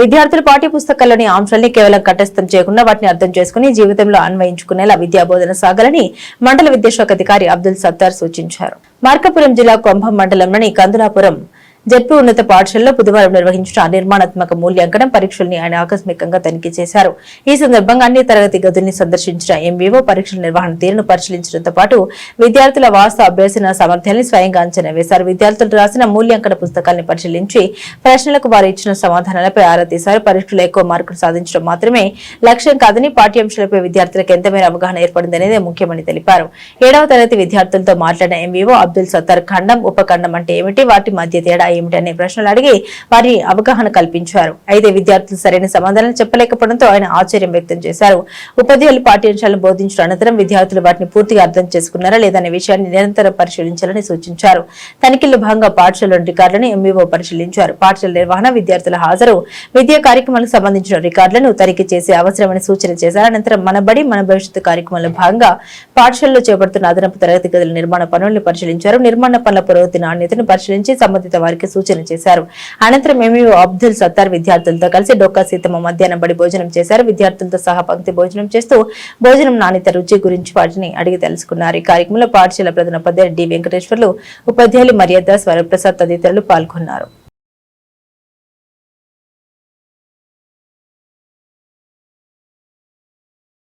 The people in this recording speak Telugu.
విద్యార్థులు పాఠ్య పుస్తకాల్లోని అంశాలని కేవలం కంఠస్థం చేయకుండా వాటిని అర్థం చేసుకుని జీవితంలో అన్వయించుకునేలా విద్యా బోధన సాగాలని మండల విద్యాశాఖ అధికారి అబ్దుల్ సత్తార్ సూచించారు. మార్కాపురం జిల్లా కొంభం మండలంలోని కందులాపురం జెడ్పీ ఉన్నత పాఠశాలలో బుధవారం నిర్వహించిన నిర్మాణాత్మక మూల్యాంకనం పరీక్షల్ని ఆయన ఆకస్మికంగా తనిఖీ చేశారు. ఈ సందర్భంగా అన్ని తరగతి గదుల్ని సందర్శించిన ఎంవీఓ పరీక్షల నిర్వహణ తీరును పరిశీలించడంతో పాటు విద్యార్థుల వాస్తవ అభ్యసన సామర్థ్యాన్ని స్వయంగా అంచనా వేశారు. విద్యార్థులు రాసిన మూల్యాంకన పుస్తకాలను పరిశీలించి ప్రశ్నలకు వారు ఇచ్చిన సమాధానాలపై ఆరా తీశారు. పరీక్షలో ఎక్కువ మార్కులు సాధించడం మాత్రమే లక్ష్యం కాదని పాఠ్యాంశాలపై విద్యార్థులకు ఎంత మేర అవగాహన ఏర్పడిందనేదే ముఖ్యమని తెలిపారు. 7వ తరగతి విద్యార్థులతో మాట్లాడిన ఎంవీఓ అబ్దుల్ సత్తార్ ఖండం ఉపఖండం అంటే ఏమిటి, వాటి మధ్య తేడా ఏమిటనే ప్రశ్నలు అడిగి వారి అవగాహన కల్పించారు. అయితే విద్యార్థులు సరైన సమాధానాలు చెప్పలేకపోవడంతో ఆయన ఆశ్చర్యం వ్యక్తం చేశారు. ఉపాధ్యాయులు పాఠ్యాంశాలను బోధించిన అనంతరం విద్యార్థులు వాటిని పూర్తిగా అర్థం చేసుకున్నారా లేదనే విషయాన్ని నిరంతరం పరిశీలించాలని సూచించారు. తనిఖీల్లో భాగంగా పాఠశాలలోని రికార్డులను ఎంవీఓ పరిశీలించారు. పాఠశాల నిర్వహణ, విద్యార్థుల హాజరు, విద్యా కార్యక్రమాలకు సంబంధించిన రికార్డులను తనిఖీ చేసే అవసరమని సూచన చేశారు. అనంతరం మన బడి మన భవిష్యత్తు కార్యక్రమంలో భాగంగా పాఠశాలలో చేపడుతున్న అదనపు తరగతి గదుల నిర్మాణ పనులను పరిశీలించారు. నిర్మాణ పనుల పురోగతి నాణ్యతను పరిశీలించి సంబంధిత వారికి సూచన చేశారు. అనంతరం ఎంవీఓ అబ్దుల్ సత్తార్ విద్యార్థులతో కలిసి డొక్కా సీతమ్మ మధ్యాహ్నం బడి భోజనం చేశారు. విద్యార్థులతో సహా పంక్తి భోజనం చేస్తూ భోజనం నాణ్యత, రుచి గురించి వాటిని అడిగి తెలుసుకున్నారు. ఈ కార్యక్రమంలో పాఠశాల ప్రధానోపాధ్యాయులు డి వెంకటేశ్వర్లు, ఉపాధ్యాయులు మర్యాద, వరప్రసాద్ తదితరులు పాల్గొన్నారు.